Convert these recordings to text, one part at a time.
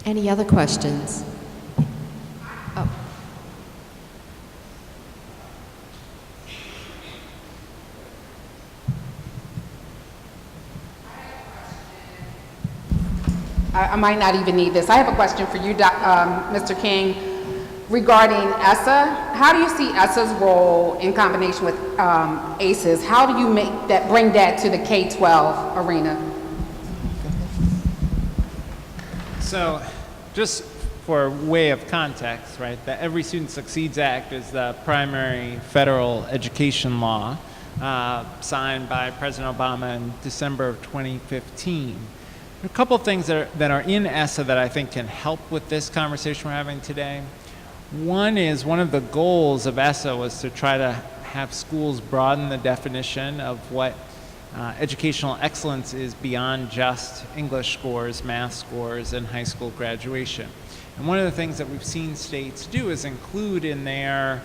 Any other questions? Oh. I might not even need this. I have a question for you, Mr. King, regarding ESSA. How do you see ESSA's role in combination with ACEs? How do you bring that to the K-12 arena? So, just for way of context, right, the Every Student Succeeds Act is the primary federal education law signed by President Obama in December of 2015. There are a couple of things that are in ESSA that I think can help with this conversation we're having today. One is, one of the goals of ESSA was to try to have schools broaden the definition of what educational excellence is beyond just English scores, math scores, and high school graduation. And one of the things that we've seen states do is include in their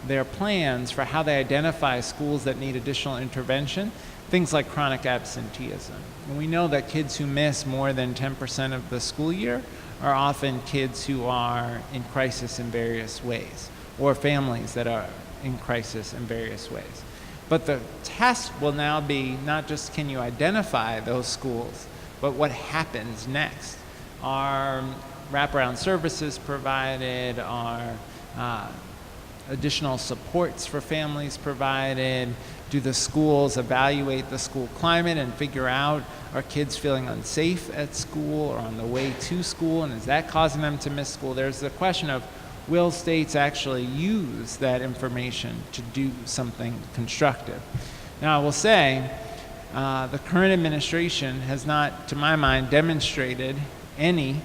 plans for how they identify schools that need additional intervention, things like chronic absenteeism. And we know that kids who miss more than 10% of the school year are often kids who are in crisis in various ways, or families that are in crisis in various ways. But the test will now be not just can you identify those schools, but what happens next. Are wraparound services provided? Are additional supports for families provided? Do the schools evaluate the school climate and figure out, are kids feeling unsafe at school or on the way to school, and is that causing them to miss school? There's the question of, will states actually use that information to do something constructive? Now, I will say, the current administration has not, to my mind, demonstrated any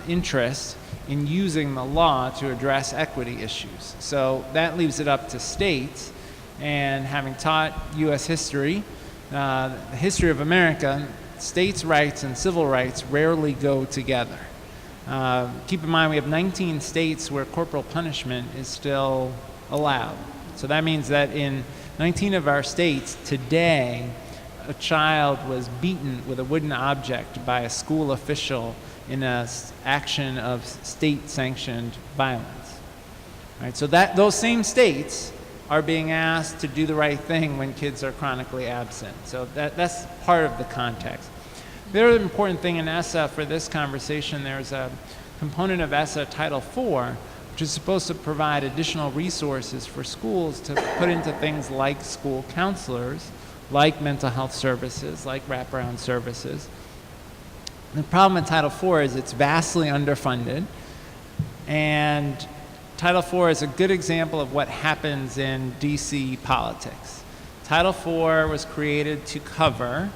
interest in using the law to address equity issues. So that leaves it up to states. And having taught U.S. history, the history of America, states' rights and civil rights rarely go together. Keep in mind, we have 19 states where corporal punishment is still allowed. So that means that in 19 of our states today, a child was beaten with a wooden object by a school official in an action of state-sanctioned violence. Right? So those same states are being asked to do the right thing when kids are chronically absent. So that's part of the context. The other important thing in ESSA for this conversation, there's a component of ESSA, Title IV, which is supposed to provide additional resources for schools to put into things like school counselors, like mental health services, like wraparound services. The problem with Title IV is it's vastly underfunded, and Title IV is a good example of what happens in DC politics. Title IV was created to cover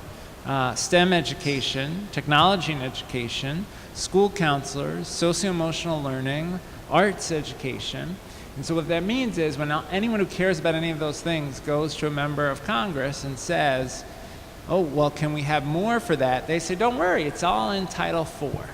STEM education, technology and education, school counselors, socio-emotional learning, arts education. And so what that means is when anyone who cares about any of those things goes to a member of Congress and says, oh, well, can we have more for that? They say, don't worry, it's all in Title IV.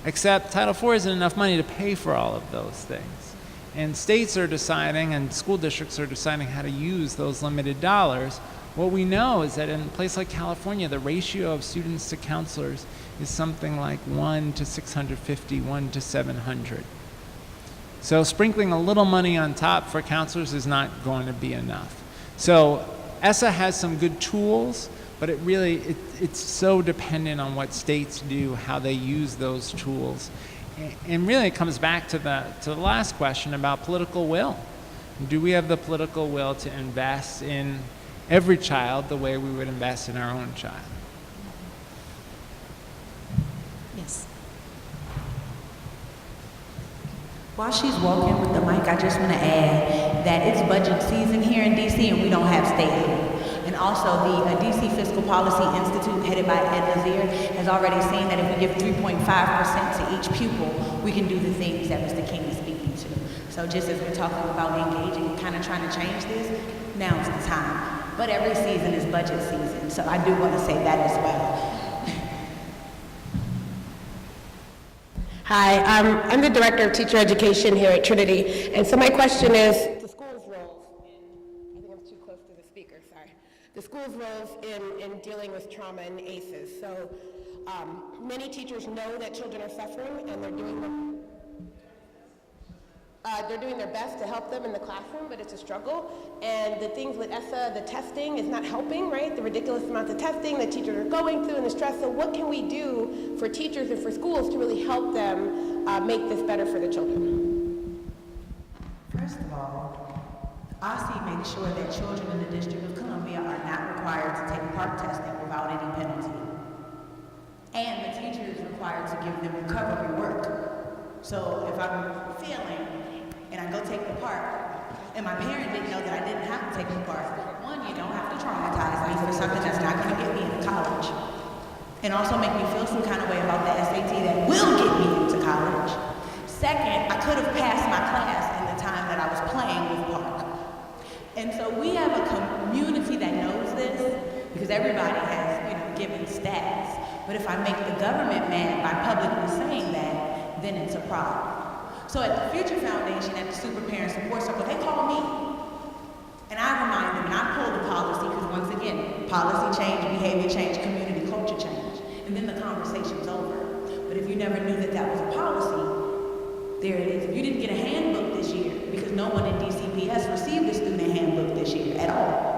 Except Title IV isn't enough money to pay for all of those things. And states are deciding, and school districts are deciding how to use those limited dollars. What we know is that in a place like California, the ratio of students to counselors is something like 1 to 650, 1 to 700. So sprinkling a little money on top for counselors is not going to be enough. So ESSA has some good tools, but it's so dependent on what states do, how they use those tools. And really it comes back to the last question about political will. Do we have the political will to invest in every child the way we would invest in our own child? Yes. While she's walking with the mic, I just want to add that it's budget season here in DC and we don't have state aid. And also the DC Fiscal Policy Institute, headed by Ed Lazier, has already seen that if we give 3.5% to each pupil, we can do the things that Mr. King is speaking to. So just as we're talking about engaging and kind of trying to change this, now's the time. But every season is budget season, so I do want to say that as well. Hi, I'm the Director of Teacher Education here at Trinity, and so my question is the school's roles in, I think I'm too close to the speaker, sorry. The school's roles in dealing with trauma and ACEs. So Many teachers know that children are suffering, and they're doing their best to help them in the classroom, but it's a struggle. And the things with ESSA, the testing is not helping, right? The ridiculous amounts of testing that teachers are going through and the stress. So what can we do for teachers and for schools to really help them make this better for the children? First of all, OSSI makes sure that children in the District of Columbia are not required to take PARCC testing without any penalty. And the teacher is required to give them recovery work. So if I'm failing and I go take the PARCC, and my parent didn't know that I didn't have to take the PARCC, one, you don't have to traumatize me for something that's not going to get me into college. And also make me feel some kind of way about the SAT that will get me into college. Second, I could have passed my class in the time that I was playing with PARCC. And so we have a community that knows this, because everybody has, given stats. But if I make the government mad by publicly saying that, then it's a problem. So at the Future Foundation, at the Super Parent Support Circle, they call me. And I remind them, and I pull the policy, because once again, policy change, behavior change, community culture change. And then the conversation's over. But if you never knew that that was a policy, there it is. If you didn't get a handbook this year, because no one in DCPS received a student handbook this year at all,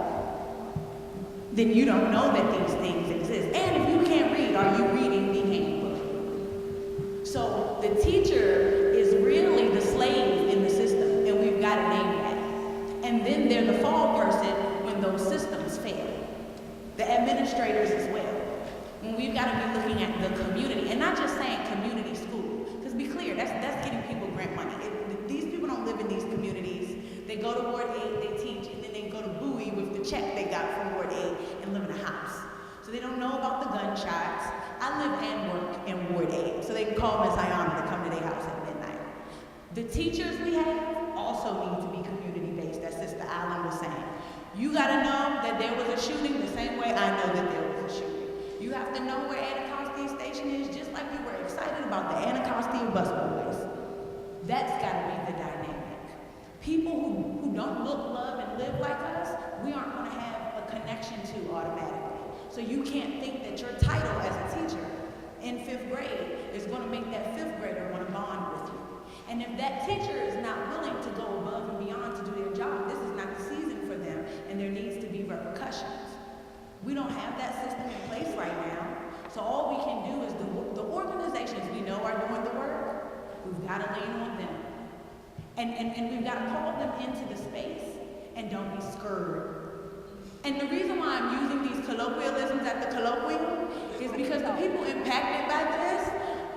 then you don't know that these things exist. And if you can't read, are you reading the handbook? So the teacher is really the slave in the system, and we've got to name that. And then they're the fall person when those systems fail. The administrators as well. When we've got to be looking at the community, and not just saying community school, because be clear, that's getting people grant money. These people don't live in these communities. They go to Ward 8, they teach, and then they go to Bowie with the check they got from Ward 8 and live in a house. So they don't know about the gunshots. I live and work in Ward 8, so they can call Miss Ayana to come to their house at midnight. The teachers we have also need to be community-based, as Sister Allen was saying. You gotta know that there was a shooting the same way I know that there was a shooting. You have to know where Anacostia Station is, just like you were excited about the Anacostia bus boys. That's gotta be the dynamic. People who don't look, love, and live like us, we aren't gonna have a connection to automatically. So you can't think that your title as a teacher in 5th grade is gonna make that 5th grader wanna bond with you. And if that teacher is not willing to go above and beyond to do their job, this is not the season for them, and there needs to be repercussions. We don't have that system in place right now, so all we can do is the organizations we know are doing the work, we've got to lean on them. And we've got to call them into the space and don't be scared. And the reason why I'm using these colloquialisms at the colloquium is because the people impacted by this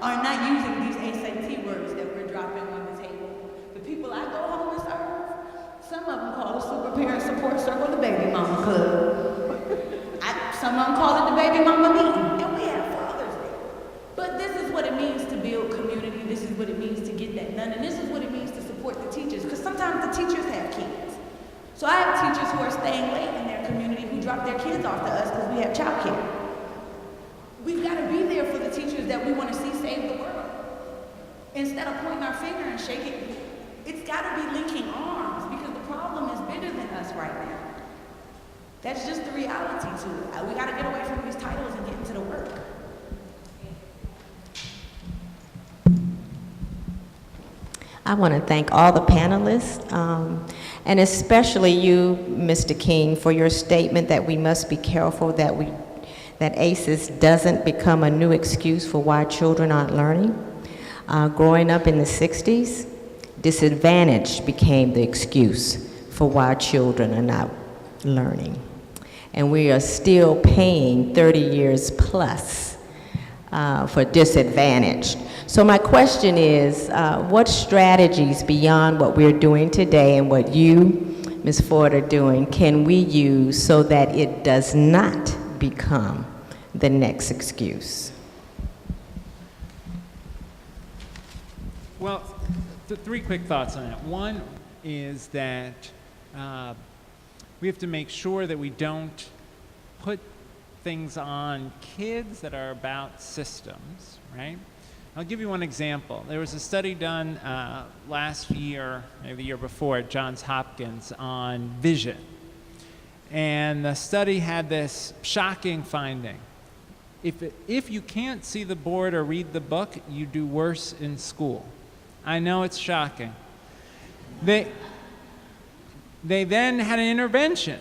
are not using these SAT words that we're dropping on the table. The people I go home and serve, some of them call the Super Parent Support Circle the Baby Mama Club. Some of them call it the Baby Mama Meeting, and we have fathers there. But this is what it means to build community, this is what it means to get that done, and this is what it means to support the teachers, because sometimes the teachers have kids. So I have teachers who are staying late in their community who drop their kids off to us because we have childcare. We've got to be there for the teachers that we want to see save the world. Instead of pointing our finger and shaking, it's got to be linking arms, because the problem is bigger than us right now. That's just the reality to it. We got to get away from these titles and get into the work. I want to thank all the panelists, and especially you, Mr. King, for your statement that we must be careful that ACEs doesn't become a new excuse for why children aren't learning. Growing up in the 60s, disadvantage became the excuse for why children are not learning. And we are still paying 30 years plus for disadvantaged. So my question is, what strategies beyond what we're doing today and what you, Ms. Ford, are doing, can we use so that it does not become the next excuse? Well, three quick thoughts on that. One is that we have to make sure that we don't put things on kids that are about systems, right? I'll give you one example. There was a study done last year, maybe the year before, at Johns Hopkins on vision. And the study had this shocking finding. If you can't see the board or read the book, you do worse in school. I know it's shocking. They then had an intervention,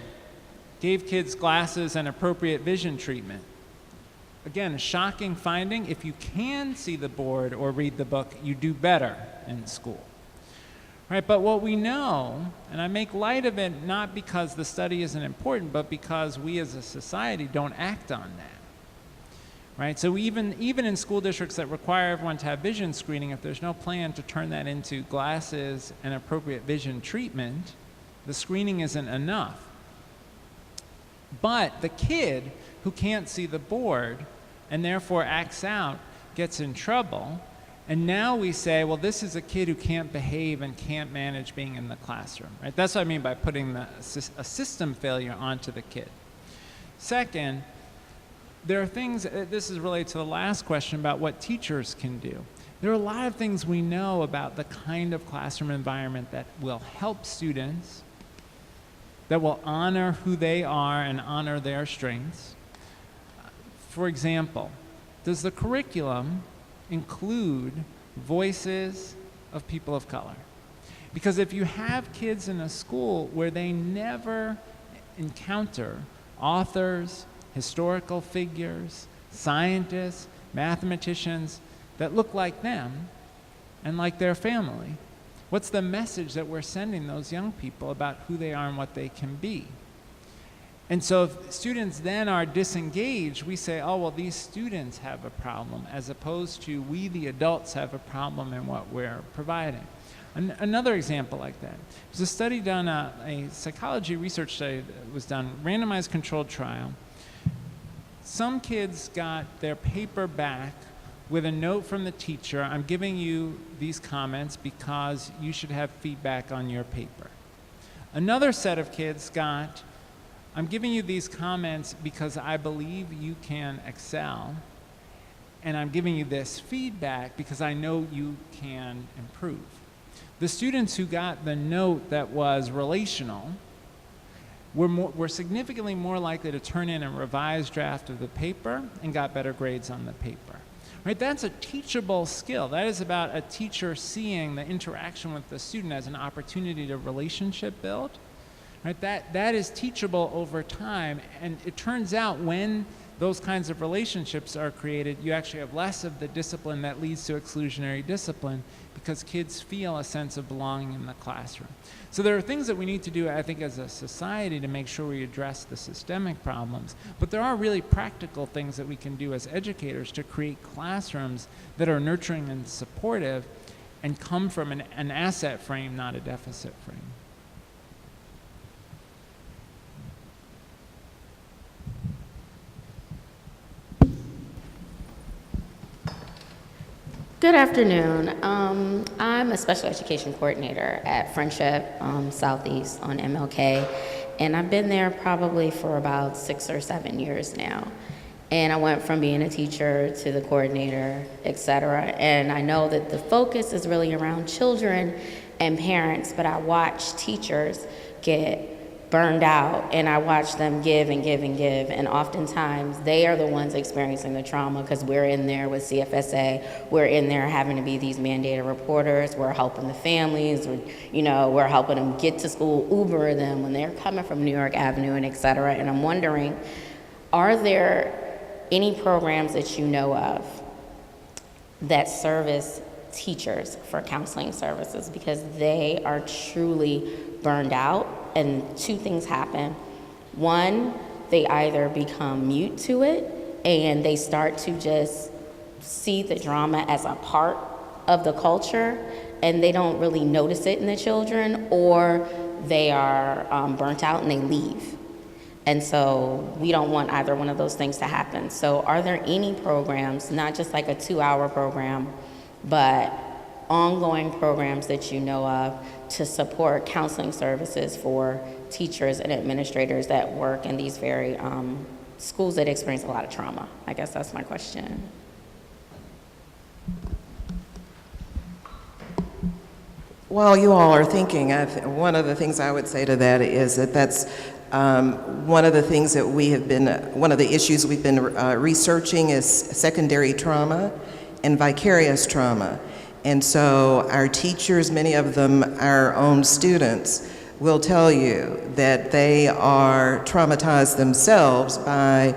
gave kids glasses and appropriate vision treatment. Again, a shocking finding. If you can see the board or read the book, you do better in school. Right, but what we know, and I make light of it not because the study isn't important, but because we as a society don't act on that. Right, so even in school districts that require everyone to have vision screening, if there's no plan to turn that into glasses and appropriate vision treatment, the screening isn't enough. But the kid who can't see the board and therefore acts out gets in trouble. And now we say, well, this is a kid who can't behave and can't manage being in the classroom. Right? That's what I mean by putting a system failure onto the kid. Second, there are things, this is related to the last question about what teachers can do. There are a lot of things we know about the kind of classroom environment that will help students, that will honor who they are and honor their strengths. For example, does the curriculum include voices of people of color? Because if you have kids in a school where they never encounter authors, historical figures, scientists, mathematicians that look like them and like their family, what's the message that we're sending those young people about who they are and what they can be? And so if students then are disengaged, we say, oh, well, these students have a problem, as opposed to we, the adults, have a problem in what we're providing. Another example like that. There's a study done, a psychology research study that was done, randomized controlled trial. Some kids got their paper back with a note from the teacher, I'm giving you these comments because you should have feedback on your paper. Another set of kids got, I'm giving you these comments because I believe you can excel, and I'm giving you this feedback because I know you can improve. The students who got the note that was relational were significantly more likely to turn in a revised draft of the paper and got better grades on the paper. Right? That's a teachable skill. That is about a teacher seeing the interaction with the student as an opportunity to relationship build. Right? That is teachable over time, and it turns out when those kinds of relationships are created, you actually have less of the discipline that leads to exclusionary discipline because kids feel a sense of belonging in the classroom. So there are things that we need to do, I think, as a society to make sure we address the systemic problems, but there are really practical things that we can do as educators to create classrooms that are nurturing and supportive and come from an asset frame, not a deficit frame. Good afternoon. I'm a special education coordinator at Friendship Southeast on MLK, and I've been there probably for about 6 or 7 years now. And I went from being a teacher to the coordinator, et cetera. And I know that the focus is really around children and parents, but I watch teachers get burned out, and I watch them give and give and give, and oftentimes they are the ones experiencing the trauma because we're in there with CFSA, we're in there having to be these mandated reporters, we're helping the families, we're helping them get to school, Uber them when they're coming from New York Avenue and et cetera. And I'm wondering, are there any programs that you know of that service teachers for counseling services, because they are truly burned out? And two things happen. One, they either become mute to it and they start to just see the drama as a part of the culture and they don't really notice it in the children, or they are burnt out and they leave. And so we don't want either one of those things to happen. So are there any programs, not just like a 2-hour program, but ongoing programs that you know of to support counseling services for teachers and administrators that work in these very schools that experience a lot of trauma? I guess that's my question. While you all are thinking, one of the things I would say to that is that One of the things that one of the issues we've been researching is secondary trauma and vicarious trauma. And so our teachers, many of them our own students, will tell you that they are traumatized themselves by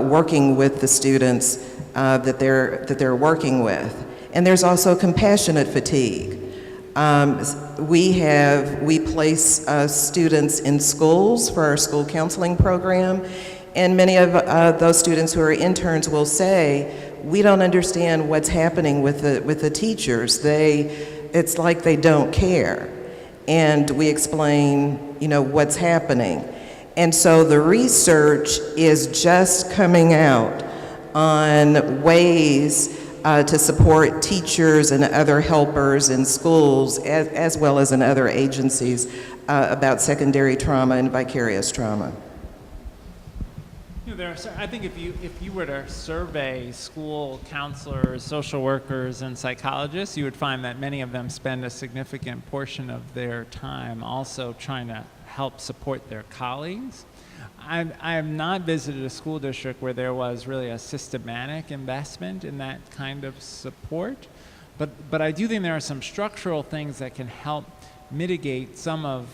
working with the students that they're working with. And there's also compassionate fatigue. We place students in schools for our school counseling program, and many of those students who are interns will say, we don't understand what's happening with the teachers. It's like they don't care. And we explain, what's happening. And so the research is just coming out on ways to support teachers and other helpers in schools, as well as in other agencies, about secondary trauma and vicarious trauma. I think if you were to survey school counselors, social workers, and psychologists, you would find that many of them spend a significant portion of their time also trying to help support their colleagues. I have not visited a school district where there was really a systematic investment in that kind of support, but I do think there are some structural things that can help mitigate some of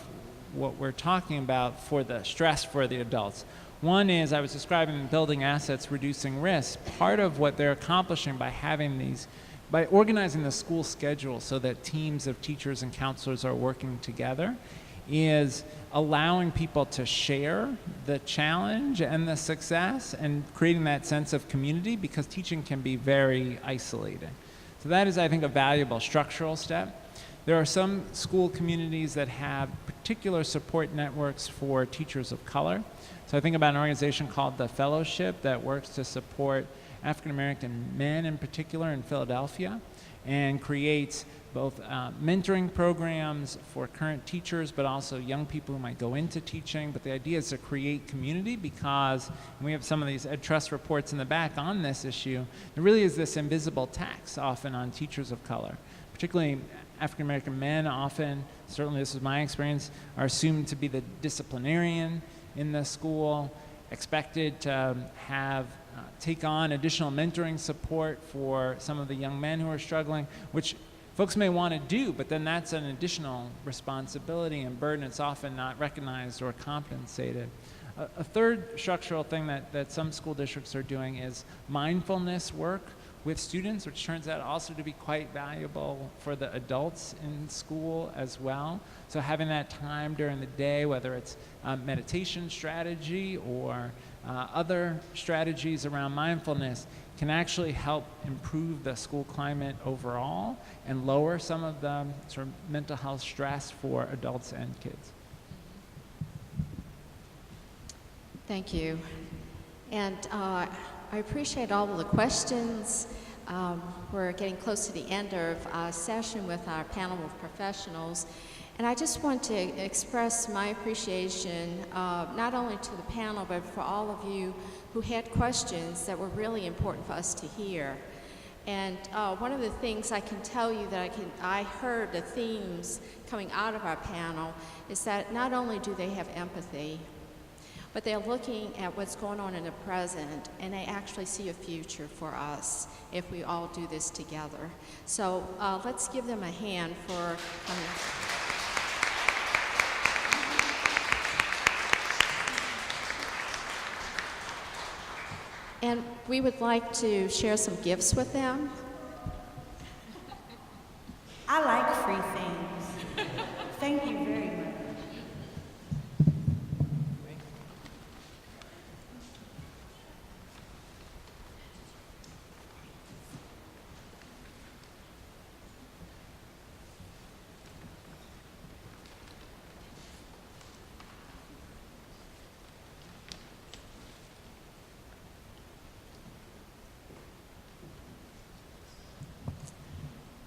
what we're talking about for the stress for the adults. One is, I was describing building assets, reducing risk. Part of what they're accomplishing by organizing the school schedule so that teams of teachers and counselors are working together, is allowing people to share the challenge and the success and creating that sense of community, because teaching can be very isolating. So that is, I think, a valuable structural step. There are some school communities that have particular support networks for teachers of color. So I think about an organization called The Fellowship that works to support African American men in particular in Philadelphia, and creates both mentoring programs for current teachers, but also young people who might go into teaching. But the idea is to create community, because, and we have some of these Ed Trust reports in the back on this issue, there really is this invisible tax often on teachers of color, particularly African American men often, certainly this is my experience, are assumed to be the disciplinarian in the school, expected to have take on additional mentoring support for some of the young men who are struggling, which folks may want to do, but then that's an additional responsibility and burden. It's often not recognized or compensated. A third structural thing that some school districts are doing is mindfulness work with students, which turns out also to be quite valuable for the adults in school as well. So having that time during the day, whether it's meditation strategy or other strategies around mindfulness, can actually help improve the school climate overall and lower some of the sort of mental health stress for adults and kids. Thank you. And I appreciate all of the questions. We're getting close to the end of our session with our panel of professionals. And I just want to express my appreciation not only to the panel, but for all of you who had questions that were really important for us to hear. And one of the things I can tell you that I heard the themes coming out of our panel is that not only do they have empathy, but they're looking at what's going on in the present, and they actually see a future for us if we all do this together. So let's give them a hand for coming. And we would like to share some gifts with them. I like free things. Thank you very much.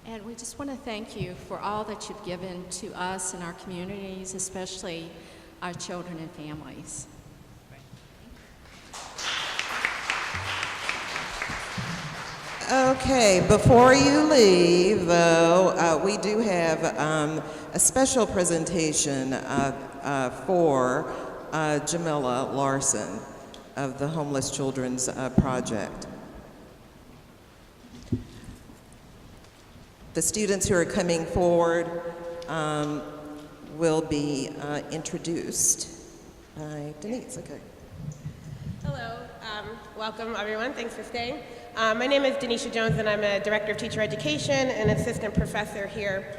And we just want to thank you for all that you've given to us and our communities, especially our children and families. Okay, before you leave, though, we do have a special presentation for Jamila Larsen of the Homeless Children's Project. The students who are coming forward will be introduced by Denise. Okay. Hello, welcome everyone, thanks for staying. My name is Denisha Jones and I'm a Director of Teacher Education and Assistant Professor here.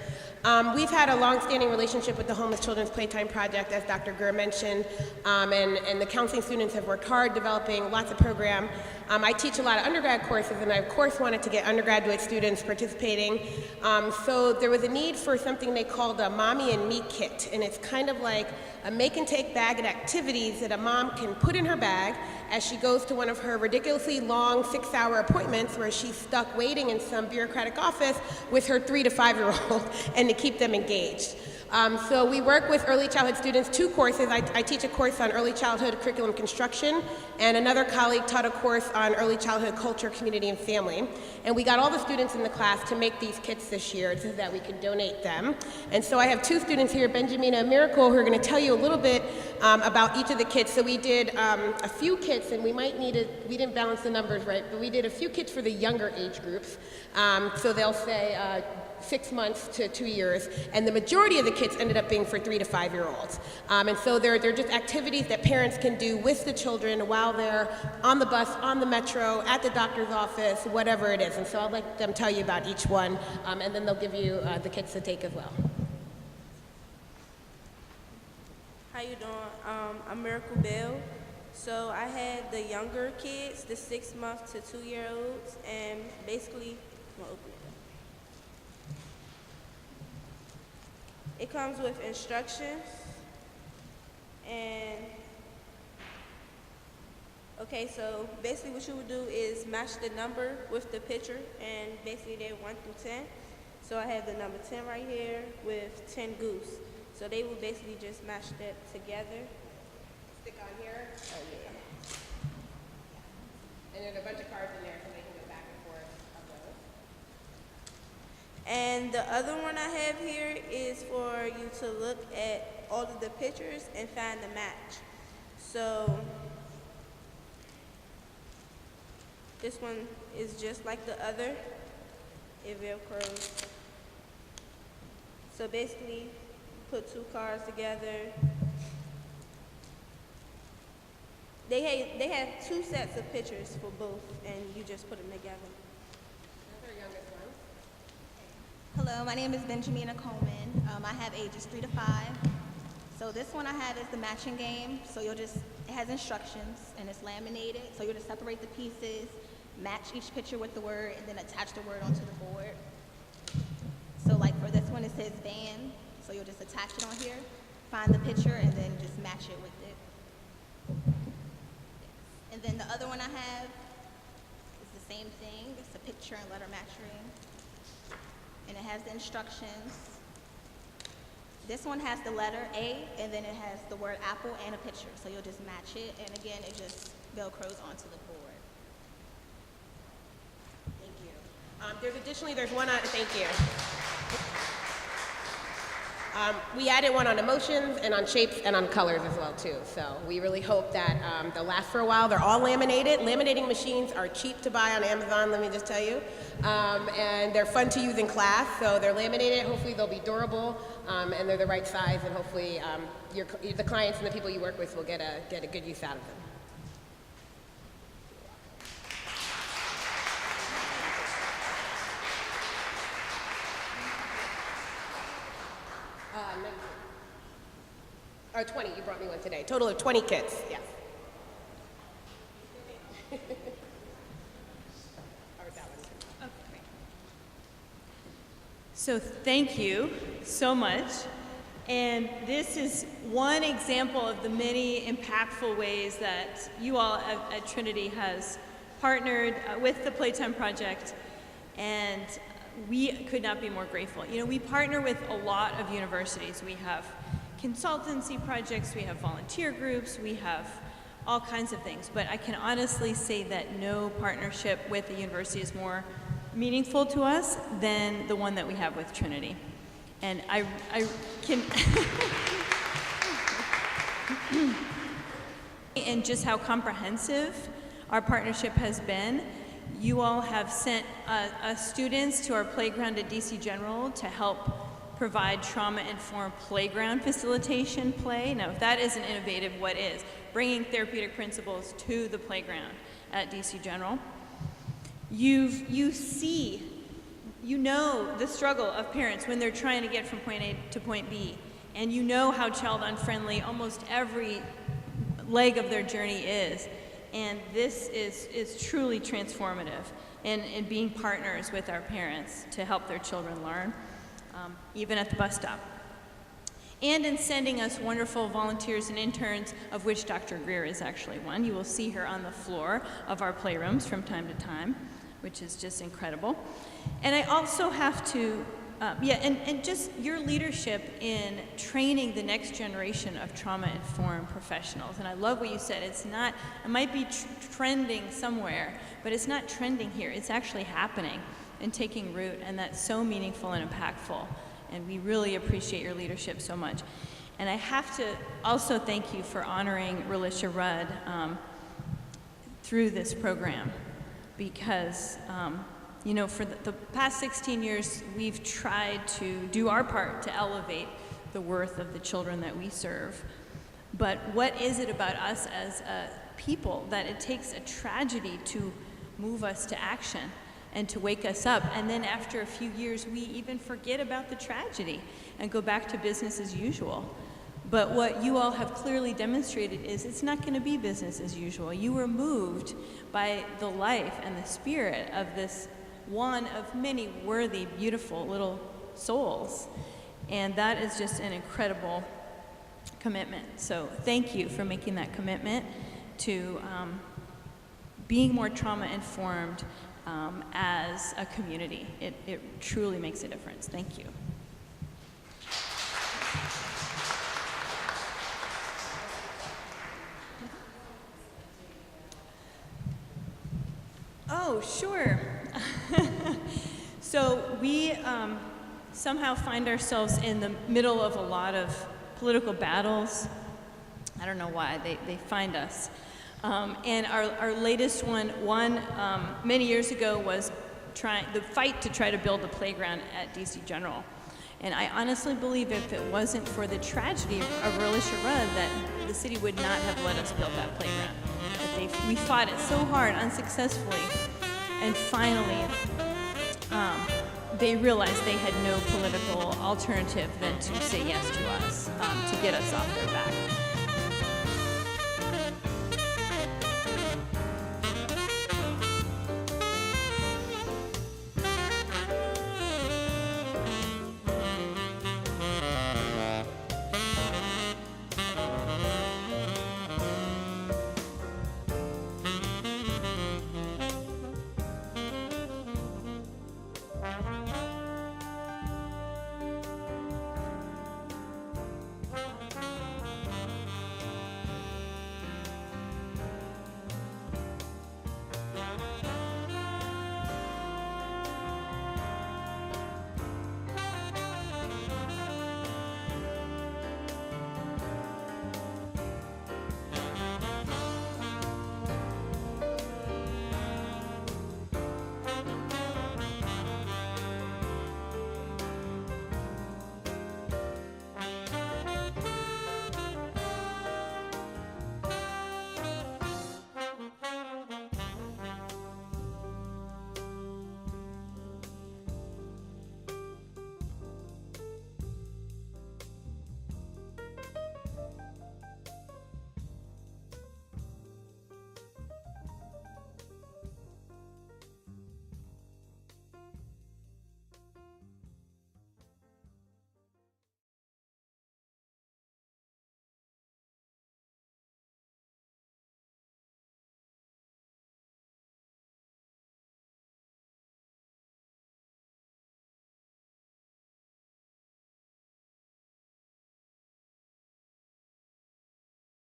We've had a long-standing relationship with the Homeless Children's Playtime Project, as Dr. Gurr mentioned, and the counseling students have worked hard developing lots of programs. I teach a lot of undergrad courses, and I, of course, wanted to get undergraduate students participating. So there was a need for something they called a Mommy and Me kit, and it's kind of like a make-and-take bag of activities that a mom can put in her bag as she goes to one of her ridiculously long 6-hour appointments where she's stuck waiting in some bureaucratic office with her 3 to 5-year-old and to keep them engaged. So we work with early childhood students, 2 courses. I teach a course on early childhood curriculum construction, and another colleague taught a course on early childhood culture, community, and family. And we got all the students in the class to make these kits this year so that we could donate them. And so I have 2 students here, Benjamina and Miracle, who are going to tell you a little bit about each of the kits. So we did a few kits, and we didn't balance the numbers right, but we did a few kits for the younger age groups. So they'll say 6 months to 2 years, and the majority of the kits ended up being for 3 to 5-year-olds. And so they're just activities that parents can do with the children while they're on the bus, on the metro, at the doctor's office, whatever it is. And so I'll let them tell you about each one, and then they'll give you the kits to take as well. How you doing? I'm Miracle Bell. So I had the younger kids, the 6-month to 2-year-olds, and basically, I'm gonna open it. It comes with instructions, and okay, so basically what you would do is match the number with the picture, and basically they're 1 through 10. So I have the number 10 right here with 10 goose. So they will basically just match that together. Stick on here. Oh yeah. And there's a bunch of cards in there so they can go back and forth of those. And the other one I have here is for you to look at all of the pictures and find the match. So this one is just like the other. It velcros. So basically, put 2 cards together. They have 2 sets of pictures for both, and you just put them together. Another youngest one. Hello, my name is Benjamina Coleman. I have ages 3 to 5. So this one I have is the matching game. So it has instructions and it's laminated. So you'll just separate the pieces, match each picture with the word, and then attach the word onto the board. So like for this one, it says van. So you'll just attach it on here, find the picture, and then just match it with it. And then the other one I have is the same thing. It's a picture and letter matching. And it has the instructions. This one has the letter A, and then it has the word apple and a picture. So you'll just match it, and again, it just velcros onto the board. Thank you. There's one on, thank you. We added one on emotions and on shapes and on colors as well too. So we really hope that they'll last for a while. They're all laminated. Laminating machines are cheap to buy on Amazon, let me just tell you. And they're fun to use in class. So they're laminated. Hopefully they'll be durable and they're the right size. And hopefully the clients and the people you work with will get a good use out of them. Or 20, you brought me one today. Total of 20 kits, yes. Or that one. Okay. So thank you so much. And this is one example of the many impactful ways that you all at Trinity has partnered with the Playtime Project, and we could not be more grateful. You know, we partner with a lot of universities. We have consultancy projects, we have volunteer groups, we have all kinds of things, but I can honestly say that no partnership with a university is more meaningful to us than the one that we have with Trinity. And I can in just how comprehensive our partnership has been. You all have sent students to our playground at DC General to help provide trauma-informed playground facilitation play. Now, if that isn't innovative, what is? Bringing therapeutic principles to the playground at DC General. You know the struggle of parents when they're trying to get from point A to point B, and you know how child unfriendly almost every leg of their journey is. And this is truly transformative in being partners with our parents to help their children learn, even at the bus stop. And in sending us wonderful volunteers and interns, of which Dr. Greer is actually one. You will see her on the floor of our playrooms from time to time, which is just incredible. And I also have to, and just your leadership in training the next generation of trauma-informed professionals. And I love what you said. It's not, it might be trending somewhere, but it's not trending here. It's actually happening and taking root, and that's so meaningful and impactful. And we really appreciate your leadership so much. And I have to also thank you for honoring Relisha Rudd through this program, because you know, for the past 16 years, we've tried to do our part to elevate the worth of the children that we serve. But what is it about us as people that it takes a tragedy to move us to action and to wake us up? And then after a few years, we even forget about the tragedy and go back to business as usual. But what you all have clearly demonstrated is it's not going to be business as usual. You were moved by the life and the spirit of this one of many worthy, beautiful little souls. And that is just an incredible commitment. So thank you for making that commitment to being more trauma-informed as a community. It truly makes a difference. Thank you. Oh, sure. So we somehow find ourselves in the middle of a lot of political battles. I don't know why, they find us. And our latest one many years ago was the fight to try to build a playground at DC General. And I honestly believe if it wasn't for the tragedy of Relisha Rudd, that the city would not have let us build that playground. But we fought it so hard, unsuccessfully, and finally they realized they had no political alternative than to say yes to us, to get us off their back.